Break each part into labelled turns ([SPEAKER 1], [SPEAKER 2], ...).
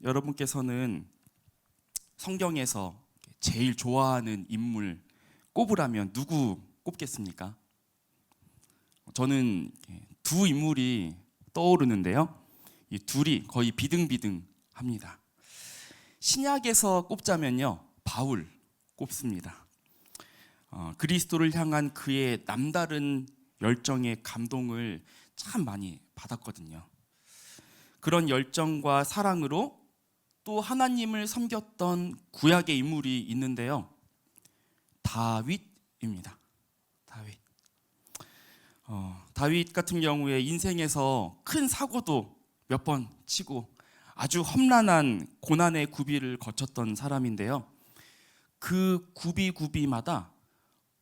[SPEAKER 1] 여러분께서는 성경에서 제일 좋아하는 인물 꼽으라면 누구 꼽겠습니까? 저는 두 인물이 떠오르는데요. 이 둘이 거의 비등비등합니다. 신약에서 꼽자면요, 바울 꼽습니다. 그리스도를 향한 그의 남다른 열정의 감동을 참 많이 받았거든요. 그런 열정과 사랑으로 또 하나님을 섬겼던 구약의 인물이 있는데요, 다윗입니다. 다윗 같은 경우에 인생에서 큰 사고도 몇 번 치고 아주 험난한 고난의 구비를 거쳤던 사람인데요, 그 구비마다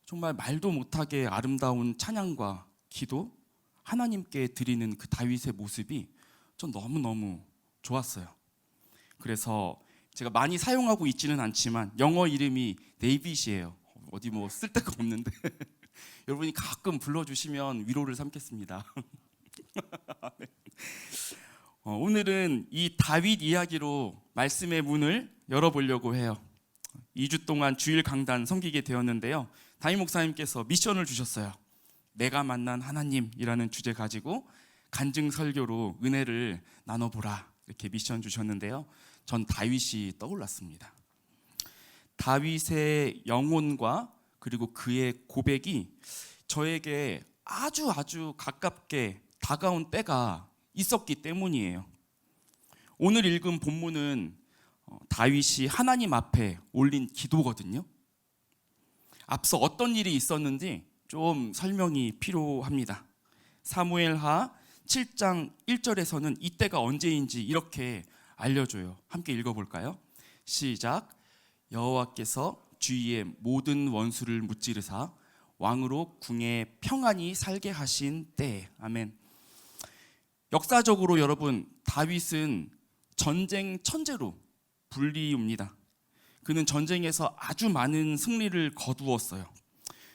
[SPEAKER 1] 정말 말도 못하게 아름다운 찬양과 기도, 하나님께 드리는 그 다윗의 모습이 전 너무너무 좋았어요. 그래서 제가 많이 사용하고 있지는 않지만 영어 이름이 데이빗이에요. 어디 뭐 쓸데가 없는데 여러분이 가끔 불러주시면 위로를 삼겠습니다. 네. 오늘은 이 다윗 이야기로 말씀의 문을 열어보려고 해요. 2주 동안 주일 강단 섬기게 되었는데요, 담임 목사님께서 미션을 주셨어요. 내가 만난 하나님이라는 주제 가지고 간증 설교로 은혜를 나눠보라, 이렇게 미션 주셨는데요, 전 다윗이 떠올랐습니다. 다윗의 영혼과 그리고 그의 고백이 저에게 아주 가깝게 다가온 때가 있었기 때문이에요. 오늘 읽은 본문은 다윗이 하나님 앞에 올린 기도거든요. 앞서 어떤 일이 있었는지 좀 설명이 필요합니다. 사무엘하 7장 1절에서는 이때가 언제인지 이렇게 알려줘요. 함께 읽어볼까요? 시작. 여호와께서 주위의 모든 원수를 무찌르사 왕으로 궁에 평안히 살게 하신 때에. 아멘. 역사적으로 여러분, 다윗은 전쟁 천재로 불리웁니다. 그는 전쟁에서 아주 많은 승리를 거두었어요.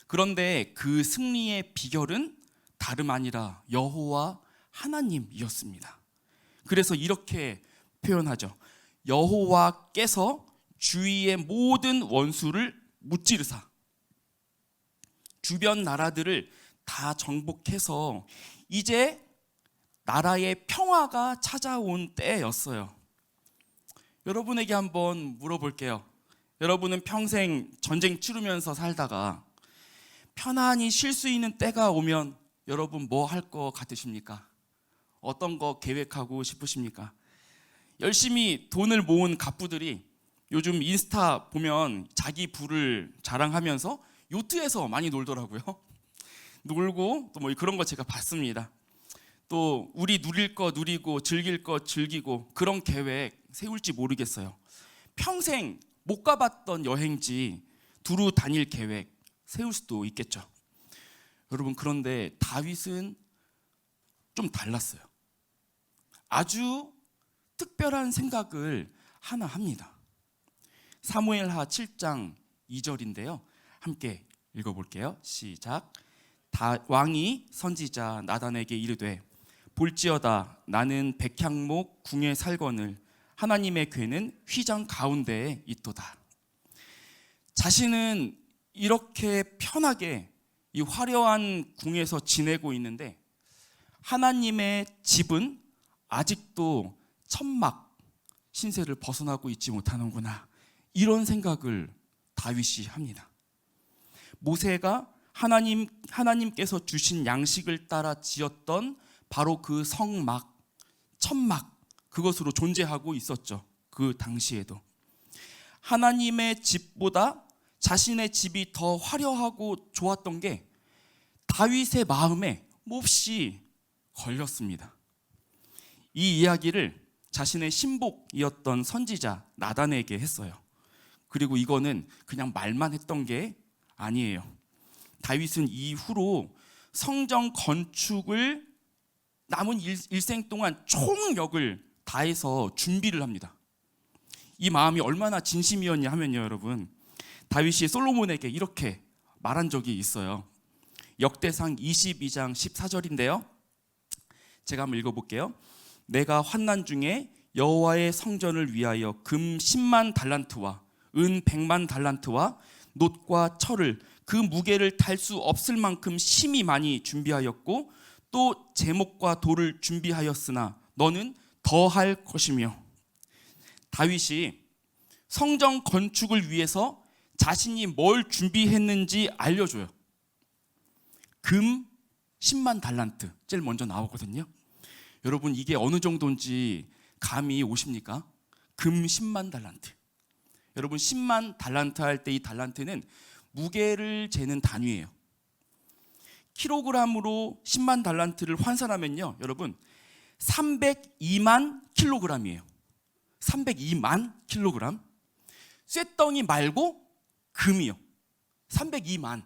[SPEAKER 1] 그런데 그 승리의 비결은 다름 아니라 여호와 하나님이었습니다. 그래서 이렇게 표현하죠. 여호와께서 주위의 모든 원수를 무찌르사, 주변 나라들을 다 정복해서 이제 나라의 평화가 찾아온 때였어요. 여러분에게 한번 물어볼게요. 여러분은 평생 전쟁 치르면서 살다가 편안히 쉴 수 있는 때가 오면 여러분 뭐 할 것 같으십니까? 어떤 거 계획하고 싶으십니까? 열심히 돈을 모은 갑부들이 요즘 인스타 보면 자기 부를 자랑하면서 요트에서 많이 놀더라고요. 놀고 또 뭐 그런 거 제가 봤습니다. 또 우리 누릴 거 누리고 즐길 거 즐기고 그런 계획 세울지 모르겠어요. 평생 못 가봤던 여행지 두루 다닐 계획 세울 수도 있겠죠. 여러분, 그런데 다윗은 좀 달랐어요. 아주 특별한 생각을 하나 합니다. 사무엘하 7장 2절인데요, 함께 읽어볼게요. 시작. 왕이 선지자 나단에게 이르되 볼지어다 나는 백향목 궁에 살거늘 하나님의 궤는 휘장 가운데에 있도다. 자신은 이렇게 편하게 이 화려한 궁에서 지내고 있는데 하나님의 집은 아직도 천막 신세를 벗어나고 있지 못하는구나, 이런 생각을 다윗이 합니다. 모세가 하나님께서 주신 양식을 따라 지었던 바로 그 성막, 천막, 그것으로 존재하고 있었죠. 그 당시에도 하나님의 집보다 자신의 집이 더 화려하고 좋았던 게 다윗의 마음에 몹시 걸렸습니다. 이 이야기를 자신의 신복이었던 선지자 나단에게 했어요. 그리고 이거는 그냥 말만 했던 게 아니에요. 다윗은 이후로 성전 건축을 남은 일생 동안 총력을 다해서 준비를 합니다. 이 마음이 얼마나 진심이었냐 하면요, 여러분, 다윗이 솔로몬에게 이렇게 말한 적이 있어요. 역대상 22장 14절인데요, 제가 한번 읽어볼게요. 내가 환난 중에 여호와의 성전을 위하여 금 10만 달란트와 은 100만 달란트와 놋과 철을 그 무게를 달수 없을 만큼 심히 많이 준비하였고 또 제목과 돌을 준비하였으나 너는 더할 것이며. 다윗이 성전 건축을 위해서 자신이 뭘 준비했는지 알려줘요. 금 10만 달란트 제일 먼저 나오거든요. 여러분, 이게 어느 정도인지 감이 오십니까? 금 10만 달란트. 여러분, 10만 달란트 할 때 이 달란트는 무게를 재는 단위예요. 킬로그램으로 10만 달란트를 환산하면요, 여러분 302만 킬로그램이에요. 302만 킬로그램. 쇳덩이 말고 금이요. 302만.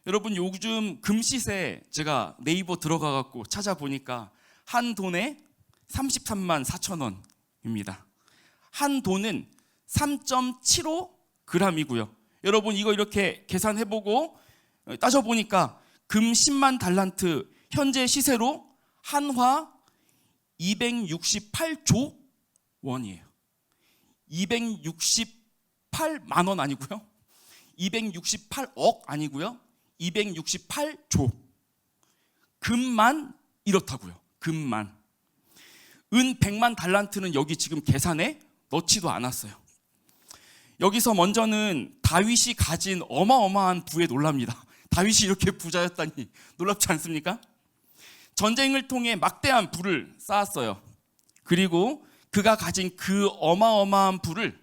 [SPEAKER 1] 여러분, 요즘 금 시세 제가 네이버 들어가 갖고 찾아보니까 한 돈에 33만 4천 원입니다. 한 돈은 3.75g이고요. 여러분, 이거 이렇게 계산해보고 따져보니까 금 10만 달란트 현재 시세로 한화 268조 원이에요. 268만 원 아니고요. 268억 아니고요. 268조. 금만 이렇다고요. 금만. 은 100만 달란트는 여기 지금 계산에 넣지도 않았어요. 여기서 먼저는 다윗이 가진 어마어마한 부에 놀랍니다. 다윗이 이렇게 부자였다니 놀랍지 않습니까? 전쟁을 통해 막대한 부를 쌓았어요. 그리고 그가 가진 그 어마어마한 부를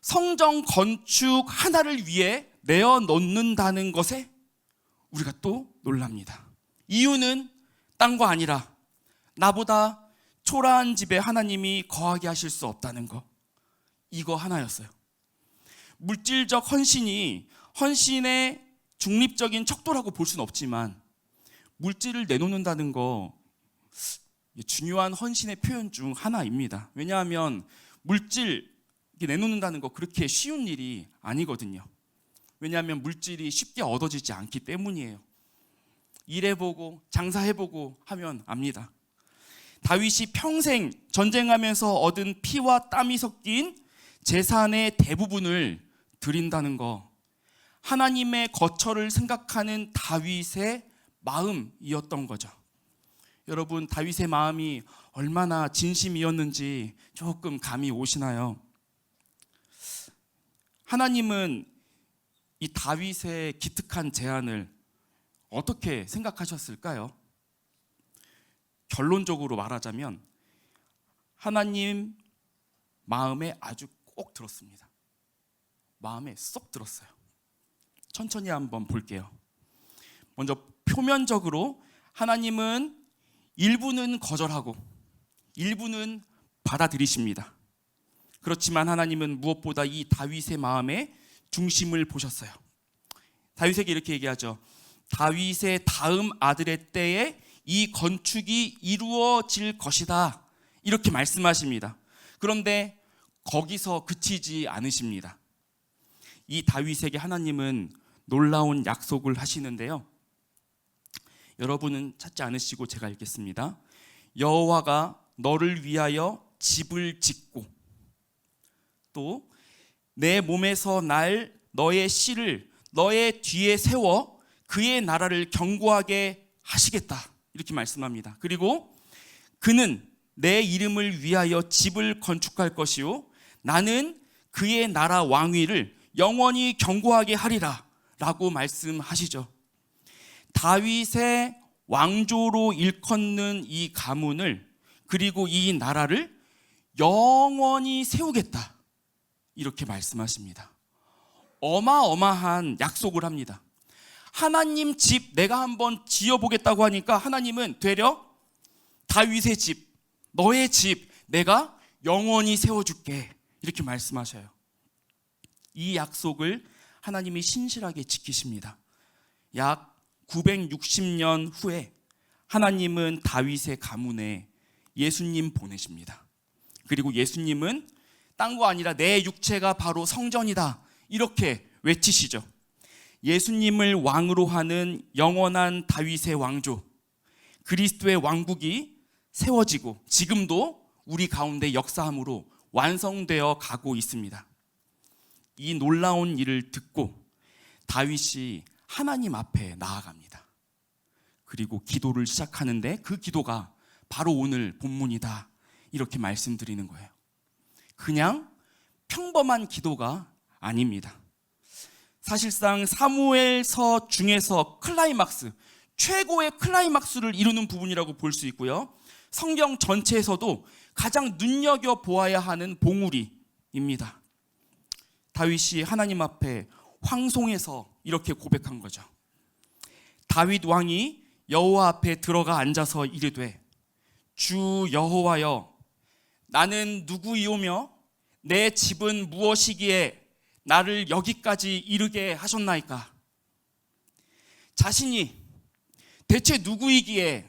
[SPEAKER 1] 성전 건축 하나를 위해 내어 놓는다는 것에 우리가 또 놀랍니다. 이유는 딴 거 아니라 나보다 초라한 집에 하나님이 거하게 하실 수 없다는 거, 이거 하나였어요. 물질적 헌신이 헌신의 중립적인 척도라고 볼 수는 없지만 물질을 내놓는다는 거 중요한 헌신의 표현 중 하나입니다. 왜냐하면 물질 내놓는다는 거 그렇게 쉬운 일이 아니거든요. 왜냐하면 물질이 쉽게 얻어지지 않기 때문이에요. 일해보고 장사해보고 하면 압니다. 다윗이 평생 전쟁하면서 얻은 피와 땀이 섞인 재산의 대부분을 드린다는 거, 하나님의 거처를 생각하는 다윗의 마음이었던 거죠. 여러분, 다윗의 마음이 얼마나 진심이었는지 조금 감이 오시나요? 하나님은 이 다윗의 기특한 제안을 어떻게 생각하셨을까요? 결론적으로 말하자면 하나님 마음에 아주 꼭 들었습니다. 마음에 쏙 들었어요. 천천히 한번 볼게요. 먼저 표면적으로 하나님은 일부는 거절하고 일부는 받아들이십니다. 그렇지만 하나님은 무엇보다 이 다윗의 마음의 중심을 보셨어요. 다윗에게 이렇게 얘기하죠. 다윗의 다음 아들의 때에 이 건축이 이루어질 것이다, 이렇게 말씀하십니다. 그런데 거기서 그치지 않으십니다. 이 다윗에게 하나님은 놀라운 약속을 하시는데요. 여러분은 찾지 않으시고 제가 읽겠습니다. 여호와가 너를 위하여 집을 짓고 또 내 몸에서 날 너의 씨를 너의 뒤에 세워 그의 나라를 견고하게 하시겠다, 이렇게 말씀합니다. 그리고 그는 내 이름을 위하여 집을 건축할 것이요 나는 그의 나라 왕위를 영원히 견고하게 하리라 라고 말씀하시죠. 다윗의 왕조로 일컫는 이 가문을, 그리고 이 나라를 영원히 세우겠다, 이렇게 말씀하십니다. 어마어마한 약속을 합니다. 하나님 집 내가 한번 지어보겠다고 하니까 하나님은 되려 다윗의 집, 너의 집 내가 영원히 세워줄게, 이렇게 말씀하셔요. 이 약속을 하나님이 신실하게 지키십니다. 약 960년 후에 하나님은 다윗의 가문에 예수님 보내십니다. 그리고 예수님은 딴 거 아니라 내 육체가 바로 성전이다, 이렇게 외치시죠. 예수님을 왕으로 하는 영원한 다윗의 왕조, 그리스도의 왕국이 세워지고 지금도 우리 가운데 역사함으로 완성되어 가고 있습니다. 이 놀라운 일을 듣고 다윗이 하나님 앞에 나아갑니다. 그리고 기도를 시작하는데 그 기도가 바로 오늘 본문이다, 이렇게 말씀드리는 거예요. 그냥 평범한 기도가 아닙니다. 사실상 사무엘서 중에서 클라이막스, 최고의 클라이막스를 이루는 부분이라고 볼 수 있고요. 성경 전체에서도 가장 눈여겨보아야 하는 봉우리입니다. 다윗이 하나님 앞에 황송해서 이렇게 고백한 거죠. 다윗 왕이 여호와 앞에 들어가 앉아서 이르되, 주 여호와여, 나는 누구이오며 내 집은 무엇이기에 나를 여기까지 이르게 하셨나이까? 자신이 대체 누구이기에,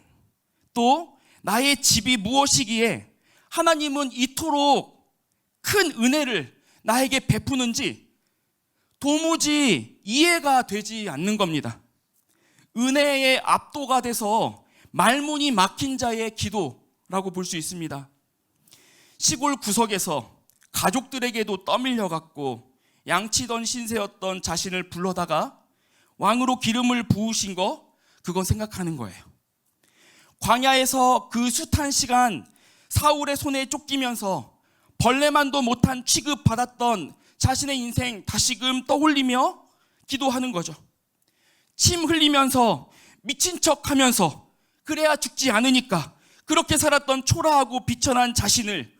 [SPEAKER 1] 또 나의 집이 무엇이기에 하나님은 이토록 큰 은혜를 나에게 베푸는지 도무지 이해가 되지 않는 겁니다. 은혜의 압도가 돼서 말문이 막힌 자의 기도라고 볼 수 있습니다. 시골 구석에서 가족들에게도 떠밀려갔고 양치던 신세였던 자신을 불러다가 왕으로 기름을 부으신 거, 그거 생각하는 거예요. 광야에서 그 숱한 시간 사울의 손에 쫓기면서 벌레만도 못한 취급받았던 자신의 인생 다시금 떠올리며 기도하는 거죠. 침 흘리면서 미친 척하면서 그래야 죽지 않으니까 그렇게 살았던 초라하고 비천한 자신을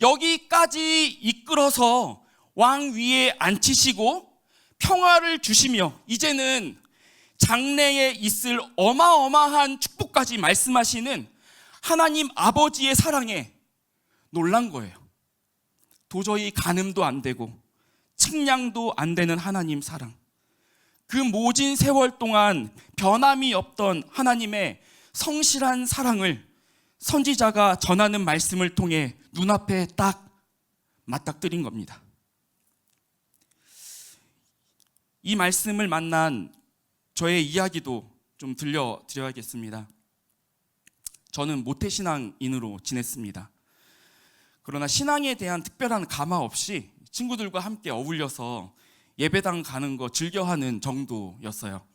[SPEAKER 1] 여기까지 이끌어서 왕 위에 앉히시고 평화를 주시며 이제는 장래에 있을 어마어마한 축복까지 말씀하시는 하나님 아버지의 사랑에 놀란 거예요. 도저히 가늠도 안 되고 측량도 안 되는 하나님 사랑, 그 모진 세월 동안 변함이 없던 하나님의 성실한 사랑을 선지자가 전하는 말씀을 통해 눈앞에 딱 맞닥뜨린 겁니다. 이 말씀을 만난 저의 이야기도 좀 들려드려야겠습니다. 저는 모태신앙인으로 지냈습니다. 그러나 신앙에 대한 특별한 감화 없이 친구들과 함께 어울려서 예배당 가는 거 즐겨하는 정도였어요.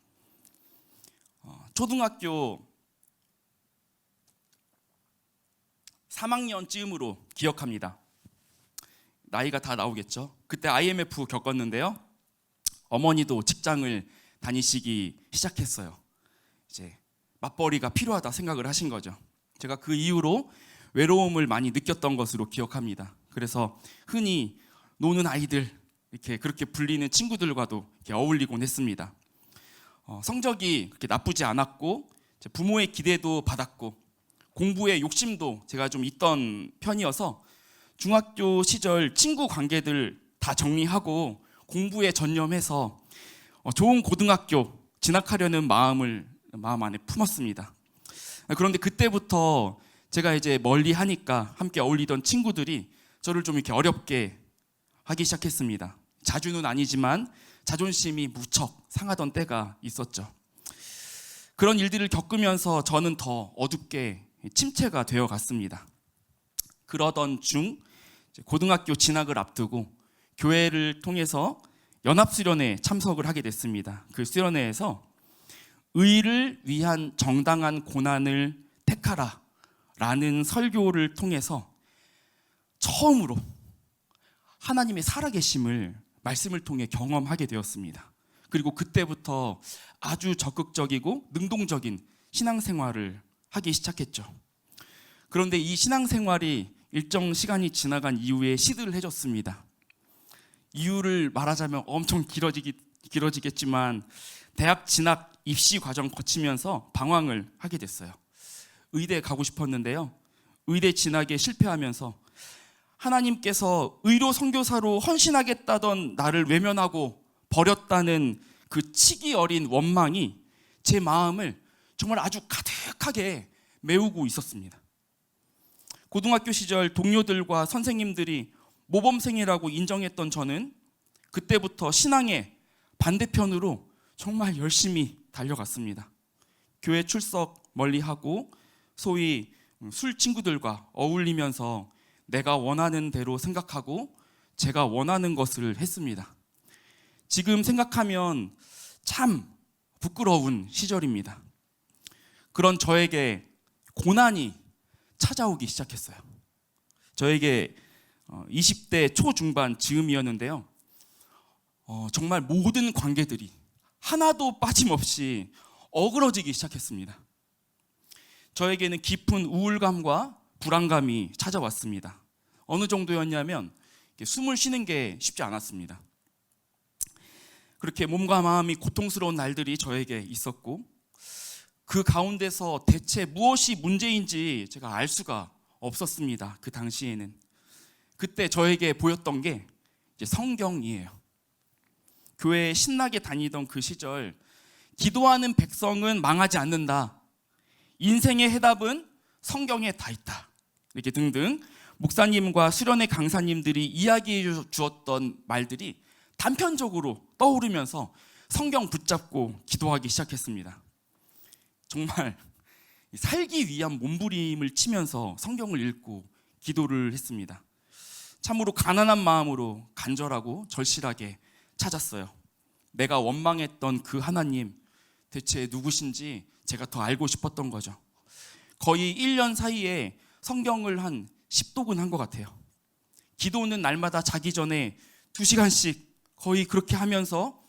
[SPEAKER 1] 초등학교 3학년쯤으로 기억합니다. 나이가 다 나오겠죠. 그때 IMF 겪었는데요. 어머니도 직장을 다니시기 시작했어요. 이제 맞벌이가 필요하다 생각을 하신 거죠. 제가 그 이후로 외로움을 많이 느꼈던 것으로 기억합니다. 그래서 흔히 노는 아이들, 이렇게 그렇게 불리는 친구들과도 이렇게 어울리곤 했습니다. 성적이 그렇게 나쁘지 않았고 부모의 기대도 받았고 공부에 욕심도 제가 좀 있던 편이어서 중학교 시절 친구 관계들 다 정리하고 공부에 전념해서 좋은 고등학교 진학하려는 마음 안에 품었습니다. 그런데 그때부터 제가 이제 멀리 하니까 함께 어울리던 친구들이 저를 좀 이렇게 어렵게 하기 시작했습니다. 자주는 아니지만 자존심이 무척 상하던 때가 있었죠. 그런 일들을 겪으면서 저는 더 어둡게 침체가 되어 갔습니다. 그러던 중 고등학교 진학을 앞두고 교회를 통해서 연합수련회에 참석을 하게 됐습니다. 그 수련회에서 의를 위한 정당한 고난을 택하라 라는 설교를 통해서 처음으로 하나님의 살아계심을 말씀을 통해 경험하게 되었습니다. 그리고 그때부터 아주 적극적이고 능동적인 신앙생활을 하기 시작했죠. 그런데 이 신앙생활이 일정 시간이 지나간 이후에 시들해졌습니다. 이유를 말하자면 엄청 길어지겠지만 대학 진학 입시 과정 거치면서 방황을 하게 됐어요. 의대에 가고 싶었는데요. 의대 진학에 실패하면서 하나님께서 의료 선교사로 헌신하겠다던 나를 외면하고 버렸다는 그 치기 어린 원망이 제 마음을 정말 아주 가득하게 메우고 있었습니다. 고등학교 시절 동료들과 선생님들이 모범생이라고 인정했던 저는 그때부터 신앙의 반대편으로 정말 열심히 달려갔습니다. 교회 출석 멀리하고 소위 술 친구들과 어울리면서 내가 원하는 대로 생각하고 제가 원하는 것을 했습니다. 지금 생각하면 참 부끄러운 시절입니다. 그런 저에게 고난이 찾아오기 시작했어요. 저에게 20대 초중반 즈음이었는데요. 정말 모든 관계들이 하나도 빠짐없이 어그러지기 시작했습니다. 저에게는 깊은 우울감과 불안감이 찾아왔습니다. 어느 정도였냐면 숨을 쉬는 게 쉽지 않았습니다. 그렇게 몸과 마음이 고통스러운 날들이 저에게 있었고, 그 가운데서 대체 무엇이 문제인지 제가 알 수가 없었습니다. 그 당시에는. 그때 저에게 보였던 게 이제 성경이에요. 교회에 신나게 다니던 그 시절, 기도하는 백성은 망하지 않는다, 인생의 해답은 성경에 다 있다, 이렇게 등등 목사님과 수련회 강사님들이 이야기해 주었던 말들이 단편적으로 떠오르면서 성경 붙잡고 기도하기 시작했습니다. 정말 살기 위한 몸부림을 치면서 성경을 읽고 기도를 했습니다. 참으로 가난한 마음으로 간절하고 절실하게 찾았어요. 내가 원망했던 그 하나님, 대체 누구신지 제가 더 알고 싶었던 거죠. 거의 1년 사이에 성경을 한 10독은 한 것 같아요. 기도는 날마다 자기 전에 2시간씩 거의 그렇게 하면서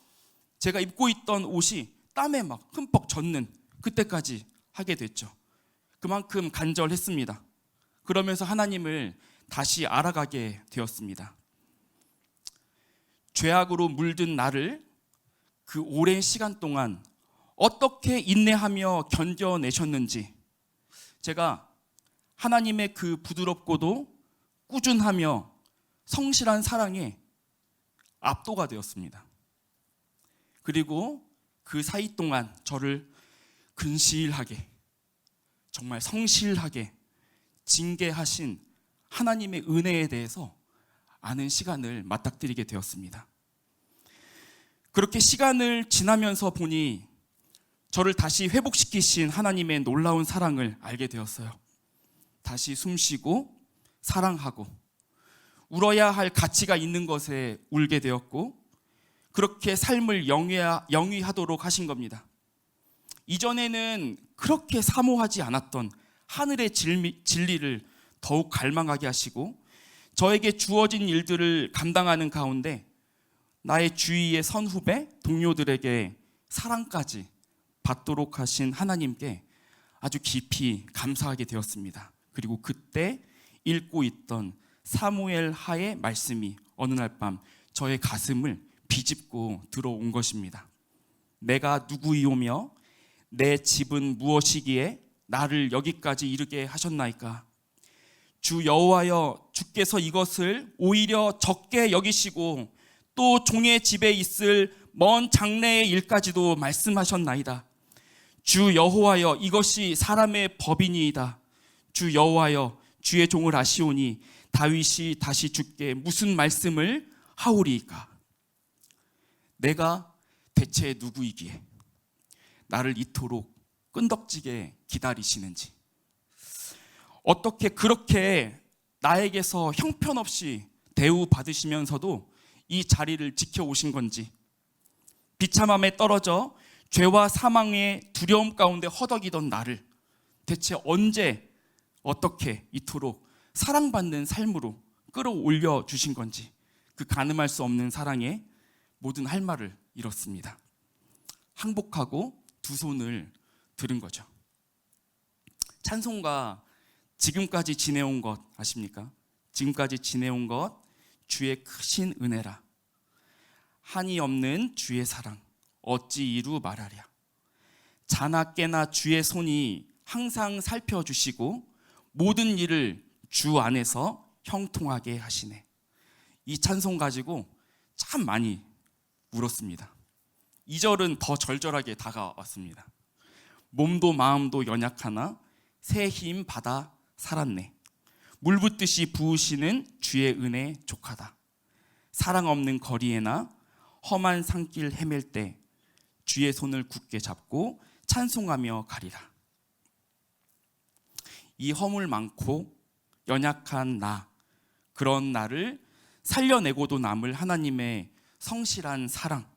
[SPEAKER 1] 제가 입고 있던 옷이 땀에 막 흠뻑 젖는 그때까지 하게 됐죠. 그만큼 간절했습니다. 그러면서 하나님을 다시 알아가게 되었습니다. 죄악으로 물든 나를 그 오랜 시간 동안 어떻게 인내하며 견뎌내셨는지, 제가 하나님의 그 부드럽고도 꾸준하며 성실한 사랑에 압도가 되었습니다. 그리고 그 사이 동안 저를 근실하게, 정말 성실하게 징계하신 하나님의 은혜에 대해서 아는 시간을 맞닥뜨리게 되었습니다. 그렇게 시간을 지나면서 보니 저를 다시 회복시키신 하나님의 놀라운 사랑을 알게 되었어요. 다시 숨쉬고 사랑하고 울어야 할 가치가 있는 것에 울게 되었고, 그렇게 삶을 영위하도록 하신 겁니다. 이전에는 그렇게 사모하지 않았던 하늘의 진리를 더욱 갈망하게 하시고, 저에게 주어진 일들을 감당하는 가운데 나의 주위의 선후배, 동료들에게 사랑까지 받도록 하신 하나님께 아주 깊이 감사하게 되었습니다. 그리고 그때 읽고 있던 사무엘 하의 말씀이 어느 날 밤 저의 가슴을 비집고 들어온 것입니다. 내가 누구이오며 내 집은 무엇이기에 나를 여기까지 이르게 하셨나이까. 주 여호와여, 주께서 이것을 오히려 적게 여기시고 또 종의 집에 있을 먼 장래의 일까지도 말씀하셨나이다. 주 여호와여, 이것이 사람의 법이니이다. 주 여호와여, 주의 종을 아시오니 다윗이 다시 주께 무슨 말씀을 하오리이까. 내가 대체 누구이기에 나를 이토록 끈덕지게 기다리시는지, 어떻게 그렇게 나에게서 형편없이 대우받으시면서도 이 자리를 지켜오신 건지, 비참함에 떨어져 죄와 사망의 두려움 가운데 허덕이던 나를 대체 언제 어떻게 이토록 사랑받는 삶으로 끌어올려 주신 건지, 그 가늠할 수 없는 사랑에 모든 할 말을 잃었습니다. 항복하고 두 손을 들은 거죠. 찬송가 지금까지 지내온 것 아십니까? 지금까지 지내온 것 주의 크신 은혜라. 한이 없는 주의 사랑 어찌 이루 말하랴. 자나 깨나 주의 손이 항상 살펴주시고 모든 일을 주 안에서 형통하게 하시네. 이 찬송 가지고 참 많이 울었습니다. 2절은 더 절절하게 다가왔습니다. 몸도 마음도 연약하나 새 힘 받아 살았네. 물 붓듯이 부으시는 주의 은혜 족하다. 사랑 없는 거리에나 험한 산길 헤맬 때 주의 손을 굳게 잡고 찬송하며 가리라. 이 허물 많고 연약한 나, 그런 나를 살려내고도 남을 하나님의 성실한 사랑,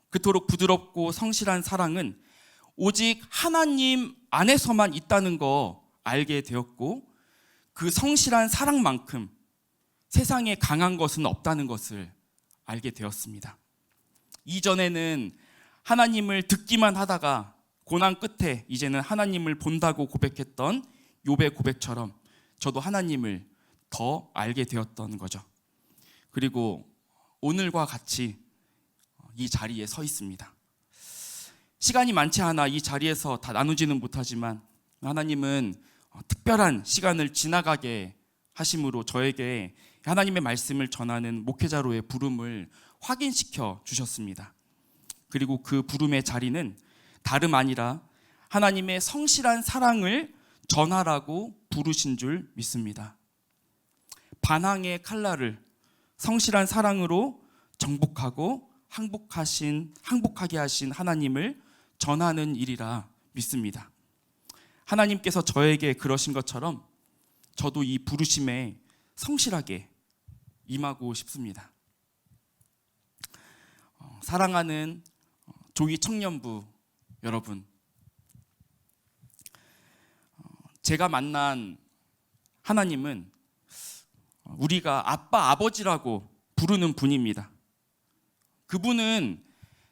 [SPEAKER 1] 그토록 부드럽고 성실한 사랑은 오직 하나님 안에서만 있다는 거 알게 되었고, 그 성실한 사랑만큼 세상에 강한 것은 없다는 것을 알게 되었습니다. 이전에는 하나님을 듣기만 하다가 고난 끝에 이제는 하나님을 본다고 고백했던 욥의 고백처럼 저도 하나님을 더 알게 되었던 거죠. 그리고 오늘과 같이 이 자리에 서 있습니다. 시간이 많지 않아 이 자리에서 다 나누지는 못하지만 하나님은 특별한 시간을 지나가게 하심으로 저에게 하나님의 말씀을 전하는 목회자로의 부름을 확인시켜 주셨습니다. 그리고 그 부름의 자리는 다름 아니라 하나님의 성실한 사랑을 전하라고 부르신 줄 믿습니다. 반항의 칼날을 성실한 사랑으로 정복하고 항복하게 하신 하나님을 전하는 일이라 믿습니다. 하나님께서 저에게 그러신 것처럼 저도 이 부르심에 성실하게 임하고 싶습니다. 사랑하는 조이 청년부 여러분, 제가 만난 하나님은 우리가 아빠, 아버지라고 부르는 분입니다. 그분은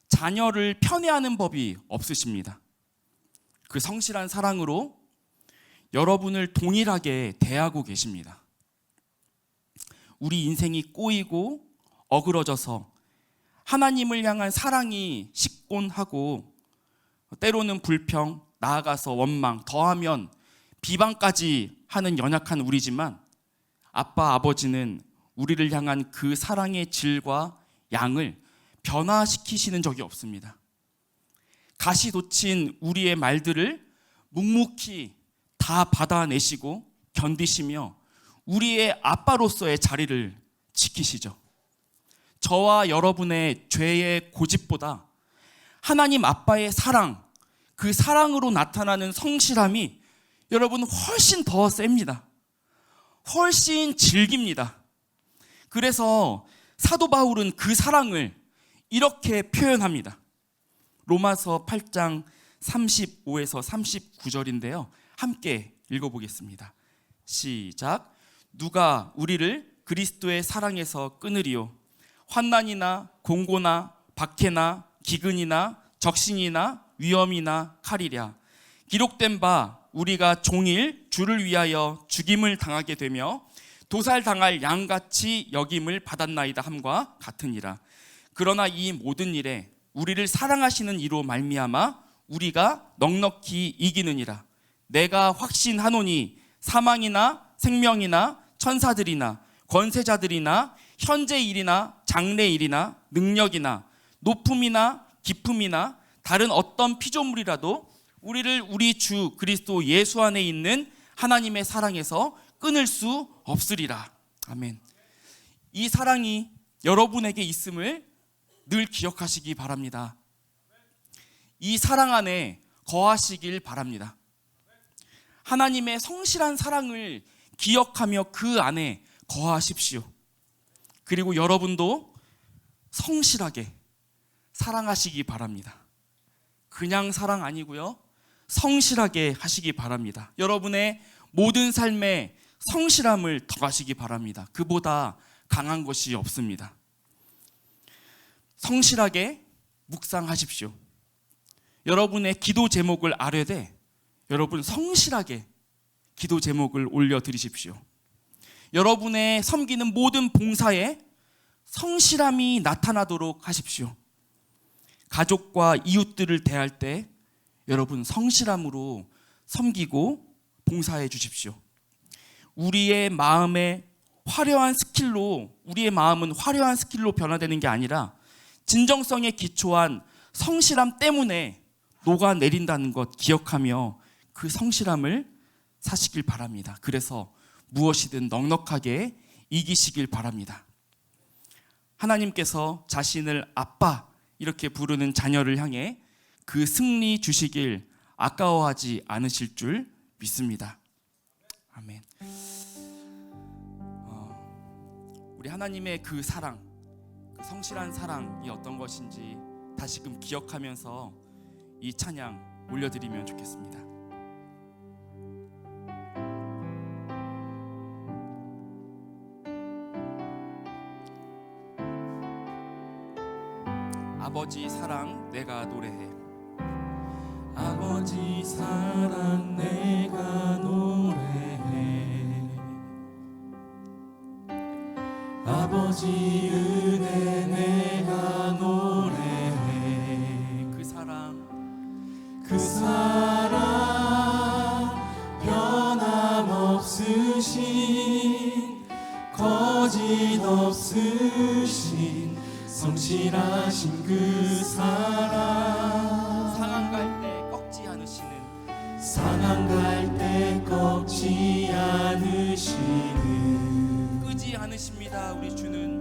[SPEAKER 1] 자녀를 편애하는 법이 없으십니다. 그 성실한 사랑으로 여러분을 동일하게 대하고 계십니다. 우리 인생이 꼬이고 어그러져서 하나님을 향한 사랑이 식곤하고 때로는 불평, 나아가서 원망, 더하면 비방까지 하는 연약한 우리지만 아빠, 아버지는 우리를 향한 그 사랑의 질과 양을 변화시키시는 적이 없습니다. 가시 돋친 우리의 말들을 묵묵히 다 받아내시고 견디시며 우리의 아빠로서의 자리를 지키시죠. 저와 여러분의 죄의 고집보다 하나님 아빠의 사랑, 그 사랑으로 나타나는 성실함이 여러분 훨씬 더 셉니다. 훨씬 질깁니다. 그래서 사도 바울은 그 사랑을 이렇게 표현합니다. 로마서 8장 35에서 39절인데요. 함께 읽어보겠습니다. 시작. 누가 우리를 그리스도의 사랑에서 끊으리요? 환난이나 공고나 박해나 기근이나 적신이나 위험이나 칼이랴. 기록된 바 우리가 종일 주를 위하여 죽임을 당하게 되며 도살당할 양같이 여김을 받았나이다 함과 같으니라. 그러나 이 모든 일에 우리를 사랑하시는 이로 말미암아 우리가 넉넉히 이기느니라. 내가 확신하노니 사망이나 생명이나 천사들이나 권세자들이나 현재 일이나 장래 일이나 능력이나 높음이나 깊음이나 다른 어떤 피조물이라도 우리를 우리 주 그리스도 예수 안에 있는 하나님의 사랑에서 끊을 수 없으리라. 아멘. 이 사랑이 여러분에게 있음을 늘 기억하시기 바랍니다. 이 사랑 안에 거하시길 바랍니다. 하나님의 성실한 사랑을 기억하며 그 안에 거하십시오. 그리고 여러분도 성실하게 사랑하시기 바랍니다. 그냥 사랑 아니고요, 성실하게 하시기 바랍니다. 여러분의 모든 삶에 성실함을 더하시기 바랍니다. 그보다 강한 것이 없습니다. 성실하게 묵상하십시오. 여러분의 기도 제목을 아뢰되 여러분 성실하게 기도 제목을 올려드리십시오. 여러분의 섬기는 모든 봉사에 성실함이 나타나도록 하십시오. 가족과 이웃들을 대할 때 여러분 성실함으로 섬기고 봉사해 주십시오. 우리의 마음은 화려한 스킬로 변화되는 게 아니라 진정성에 기초한 성실함 때문에 녹아내린다는 것 기억하며 그 성실함을 사시길 바랍니다. 그래서 무엇이든 넉넉하게 이기시길 바랍니다. 하나님께서 자신을 아빠 이렇게 부르는 자녀를 향해 그 승리 주시길 아까워하지 않으실 줄 믿습니다. 아멘. 우리 하나님의 그 사랑, 그 성실한 사랑이 어떤 것인지 다시금 기억하면서 이 찬양 올려드리면 좋겠습니다. 아버지 사랑 내가 노래해.
[SPEAKER 2] 아버지 사랑 내가 노래해. 아버지 은혜 내가 노래해.
[SPEAKER 1] 그 사랑
[SPEAKER 2] 변함없으신 거짓 없으신 성실하신 그 사랑.
[SPEAKER 1] 상한 갈 때 꺾지 않으시는,
[SPEAKER 2] 상한 갈 때 꺾지 않으시는,
[SPEAKER 1] 끄지 않으십니다. 우리 주는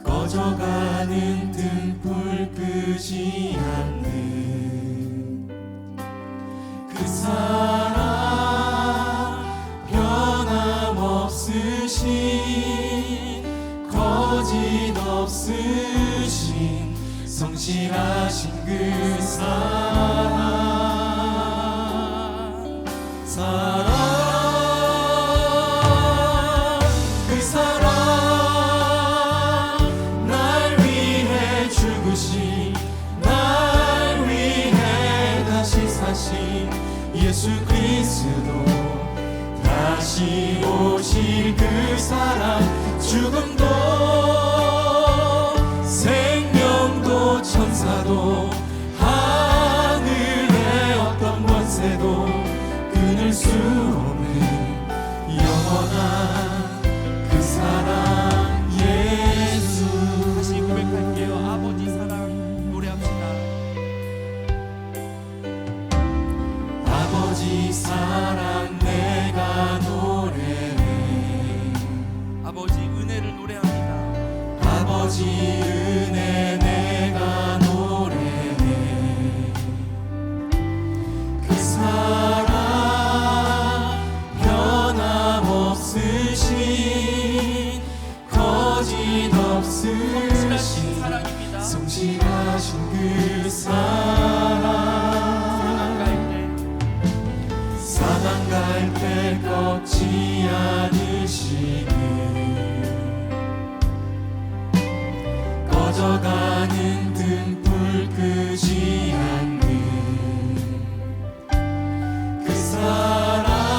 [SPEAKER 2] 꺼져가는 등불 끄지 않는 그 사랑. 변함없으신 거짓 없으신 성실하신 그 사랑. 그 사랑 날 위해 죽으신, 날 위해 다시 사신 예수 그리스도. 다시 오실 그 사랑. 죽음도 생명도 천사도 하늘의 어떤 권세도 끊을 수 없는 영원한 그 사랑 예수.
[SPEAKER 1] 다시 고백할게요. 아버지 사랑 노래합시다.
[SPEAKER 2] 아버지 사랑 내가 노래해.
[SPEAKER 1] 아버지 은혜를 노래합니다.
[SPEAKER 2] 아버지 은혜 내가 노래해. 그 사랑 변함없으신 거짓
[SPEAKER 1] 성실하신
[SPEAKER 2] 없으신
[SPEAKER 1] 사랑입니다.
[SPEAKER 2] 성실하신 그 사랑. 상한 갈 때 꺾지 않으시는, 꺼져가는 등불 끄지 않는 그 사랑.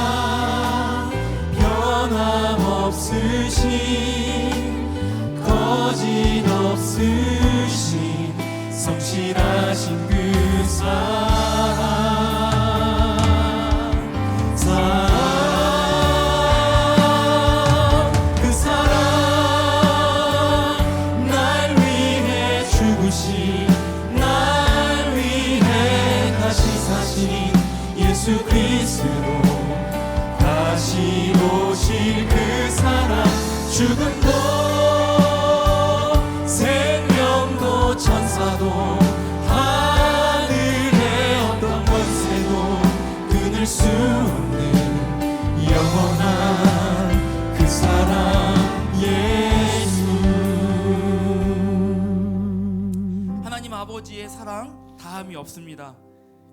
[SPEAKER 2] 변함없으신 거짓 없으신 성실하신 그 사랑. 그 사랑 날 위해 죽으신, 날 위해 다시 사신 예수 그리스도. 다시 오실 그 사랑. 죽음도 생명도 천사도 하늘의 어떤 권세도 끊을 수 없는 영원한 그 사랑 예수.
[SPEAKER 1] 하나님 아버지의 사랑 다함이 없습니다.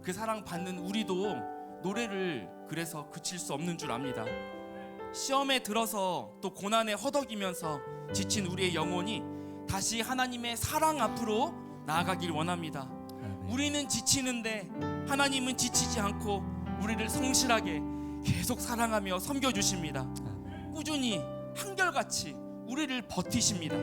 [SPEAKER 1] 그 사랑 받는 우리도 노래를 그래서 그칠 수 없는 줄 압니다. 시험에 들어서 또 고난에 허덕이면서 지친 우리의 영혼이 다시 하나님의 사랑 앞으로 나아가길 원합니다. 우리는 지치는데 하나님은 지치지 않고 우리를 성실하게 계속 사랑하며 섬겨주십니다. 꾸준히 한결같이 우리를 버티십니다.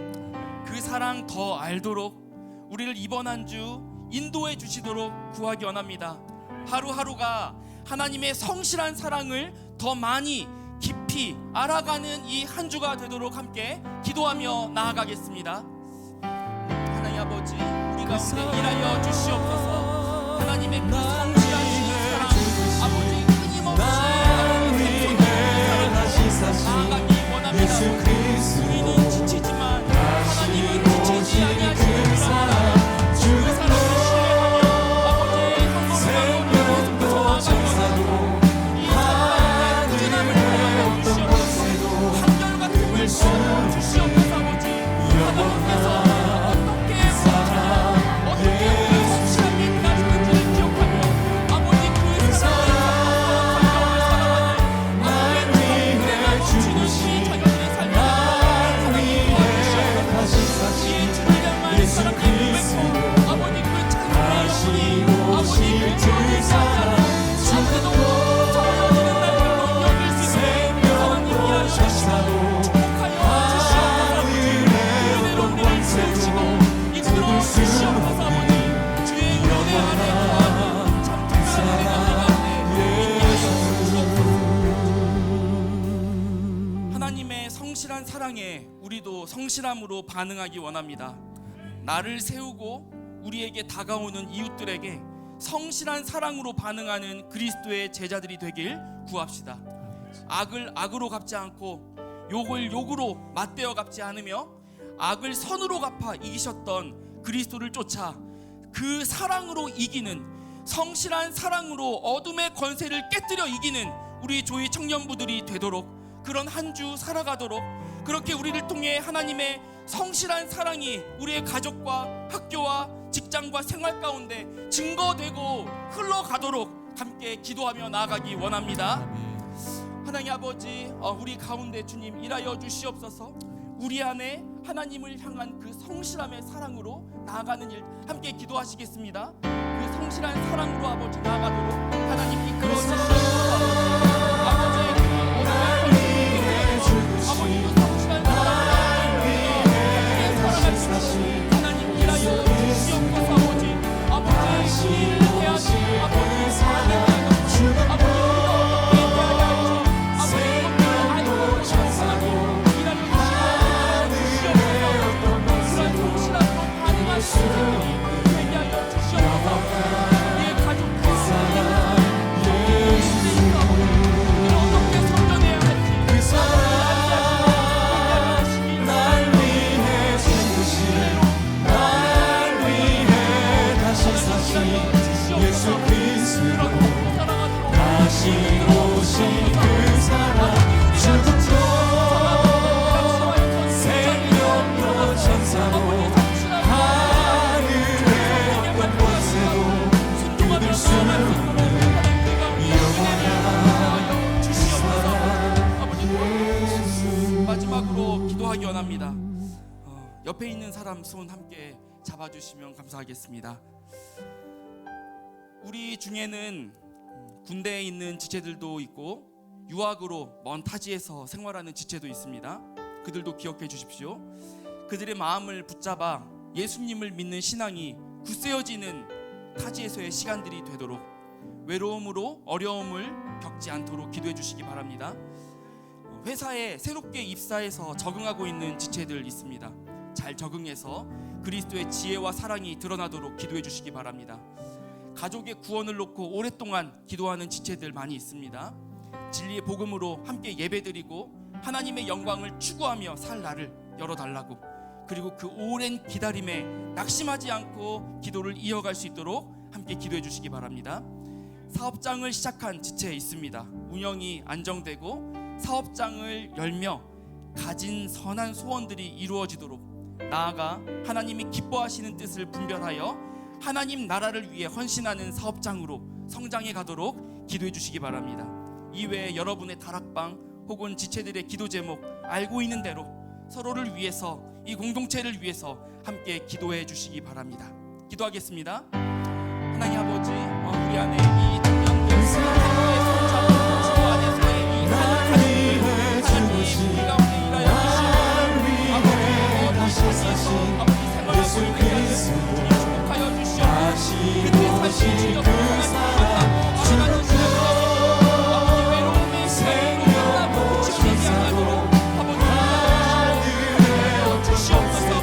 [SPEAKER 1] 그 사랑 더 알도록 우리를 이번 한 주 인도해 주시도록 구하기 원합니다. 하루하루가 하나님의 성실한 사랑을 더 많이 깊이 알아가는 이 한 주가 되도록 함께 기도하며 나아가겠습니다. 하나님 아버지, 우리 가운데 일하여 주시옵소서. 하나님의 그 성실하신 사랑, 아버지 끊임없이 나아가기 원합니다. 우리는 지치지만 하나님은 지치지 아니하시는 그 사랑 신뢰하며 아버지
[SPEAKER 2] 생명도 천사도 하늘의 어떤 권세도
[SPEAKER 1] 한결같은
[SPEAKER 2] 끊을 수
[SPEAKER 1] 주시옵소서. 사랑에 우리도 성실함으로 반응하기 원합니다. 나를 세우고 우리에게 다가오는 이웃들에게 성실한 사랑으로 반응하는 그리스도의 제자들이 되길 구합시다. 악을 악으로 갚지 않고 욕을 욕으로 맞대어 갚지 않으며 악을 선으로 갚아 이기셨던 그리스도를 쫓아 그 사랑으로 이기는, 성실한 사랑으로 어둠의 권세를 깨뜨려 이기는 우리 조이 청년부들이 되도록, 그런 한 주 살아가도록, 그렇게 우리를 통해 하나님의 성실한 사랑이 우리의 가족과 학교와 직장과 생활 가운데 증거되고 흘러가도록 함께 기도하며 나아가기 원합니다. 하나님 아버지, 우리 가운데 주님 일하여 주시옵소서. 우리 안에 하나님을 향한 그 성실함의 사랑으로 나아가는 일 함께 기도하시겠습니다. 그 성실한 사랑으로 아버지 나아가도록 하나님 이끌어 주시옵소서. 아버지 아버지도 성실한 사랑으로 하나님 일하여 주시옵소서. 아버지 일을 해야지 아버지 사랑을 마지막으로 기도하기 원합니다. 옆에 있는 사람 손 함께 잡아주시면 감사하겠습니다. 우리 중에는 군대에 있는 지체들도 있고 유학으로 먼 타지에서 생활하는 지체도 있습니다. 그들도 기억해 주십시오. 그들의 마음을 붙잡아 예수님을 믿는 신앙이 굳세어지는 타지에서의 시간들이 되도록, 외로움으로 어려움을 겪지 않도록 기도해 주시기 바랍니다. 회사에 새롭게 입사해서 적응하고 있는 지체들 있습니다. 잘 적응해서 그리스도의 지혜와 사랑이 드러나도록 기도해 주시기 바랍니다. 가족의 구원을 놓고 오랫동안 기도하는 지체들 많이 있습니다. 진리의 복음으로 함께 예배드리고 하나님의 영광을 추구하며 살 날을 열어달라고, 그리고 그 오랜 기다림에 낙심하지 않고 기도를 이어갈 수 있도록 함께 기도해 주시기 바랍니다. 사업장을 시작한 지체 있습니다. 운영이 안정되고 사업장을 열며 가진 선한 소원들이 이루어지도록, 나아가 하나님이 기뻐하시는 뜻을 분별하여 하나님 나라를 위해 헌신하는 사업장으로 성장해 가도록 기도해 주시기 바랍니다. 이외에 여러분의 다락방 혹은 지체들의 기도 제목 알고 있는 대로 서로를 위해서, 이 공동체를 위해서 함께 기도해 주시기 바랍니다. 기도하겠습니다. 하나님 아버지, 우리 안에 이 청년들 하나님의 성장 주 안에서의 이 하나님 우리 가운데 일하여 주시고 다시 아버지 생활하고 있는 자들 축복하여 주시옵소서. 그들의 삶이 주여 만나고 하나님 아버지 외로움에 생각하고 지치지 않도록 아버지 주시옵소서.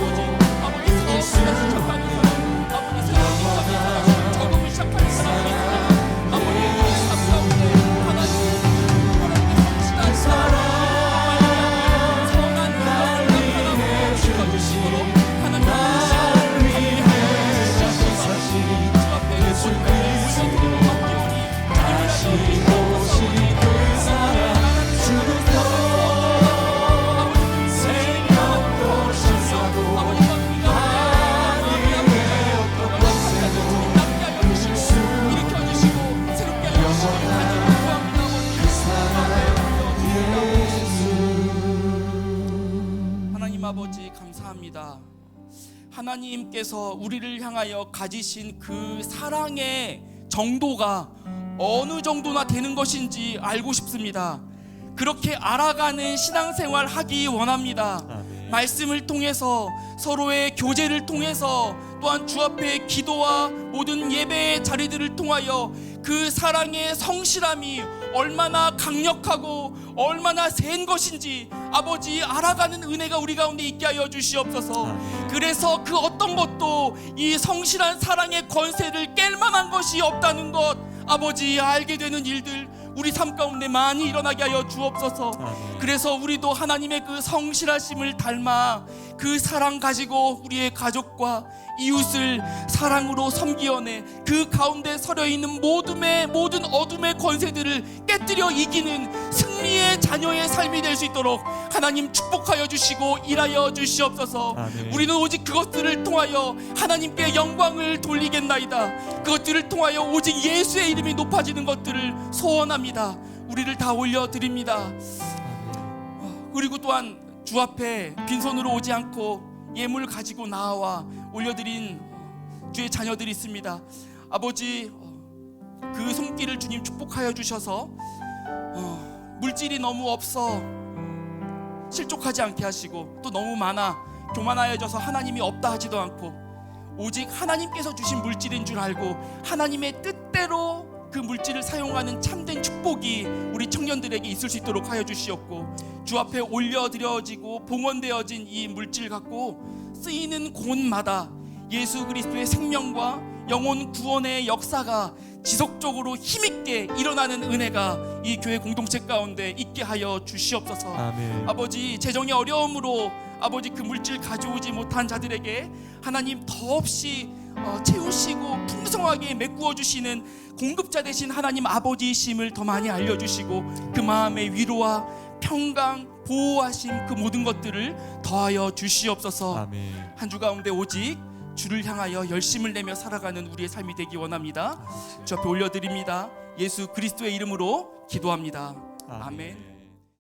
[SPEAKER 1] 아버지 사업을 시작하는 사람, 아버지 새로운 작업을 시작하는 사람이 아버지 삶 가운데 하나님의 성실한 사랑, 선한 마음을 나타나고 지켜주시므로 하나님의 하나님 아버지 감사합니다. 하나님께서 우리를 향하여 가지신 그 사랑의 정도가 어느 정도나 되는 것인지 알고 싶습니다. 그렇게 알아가는 신앙생활 하기 원합니다. 말씀을 통해서, 서로의 교제를 통해서, 또한 주 앞에 기도와 모든 예배의 자리들을 통하여 그 사랑의 성실함이 얼마나 강력하고 얼마나 센 것인지 아버지 알아가는 은혜가 우리 가운데 있게 하여 주시옵소서. 그래서 그 어떤 것도 이 성실한 사랑의 권세를 깰 만한 것이 없다는 것 아버지 알게 되는 일들 우리 삶 가운데 많이 일어나게 하여 주옵소서. 그래서 우리도 하나님의 그 성실하심을 닮아 그 사랑 가지고 우리의 가족과 이웃을 사랑으로 섬기어내 그 가운데 서려 있는 모든 어둠의 권세들을 깨뜨려 이기는 승리의 자녀의 삶이 될 수 있도록 하나님 축복하여 주시고 일하여 주시옵소서. 우리는 오직 그것들을 통하여 하나님께 영광을 돌리겠나이다. 그것들을 통하여 오직 예수의 이름이 높아지는 것들을 소원합니다. 우리를 다 올려드립니다. 그리고 또한 주 앞에 빈손으로 오지 않고 예물 가지고 나와 올려드린 주의 자녀들이 있습니다. 아버지 그 손길을 주님 축복하여 주셔서 물질이 너무 없어 실족하지 않게 하시고 또 너무 많아 교만하여져서 하나님이 없다 하지도 않고 오직 하나님께서 주신 물질인 줄 알고 하나님의 뜻대로 그 물질을 사용하는 참된 축복이 우리 청년들에게 있을 수 있도록 하여 주시옵고 주 앞에 올려드려지고 봉헌되어진 이 물질 갖고 쓰이는 곳마다 예수 그리스도의 생명과 영혼 구원의 역사가 지속적으로 힘있게 일어나는 은혜가 이 교회 공동체 가운데 있게 하여 주시옵소서. 아버지 재정의 어려움으로 아버지 그 물질 가져오지 못한 자들에게 하나님 더없이 채우시고 풍성하게 메꾸어 주시는 공급자 되신 하나님 아버지이심을 더 많이 알려주시고 그 마음의 위로와 평강 보호하심 그 모든 것들을 더하여 주시옵소서. 한 주 가운데 오직 주를 향하여 열심을 내며 살아가는 우리의 삶이 되기 원합니다. 주 앞에 올려드립니다. 예수 그리스도의 이름으로 기도합니다. 아멘.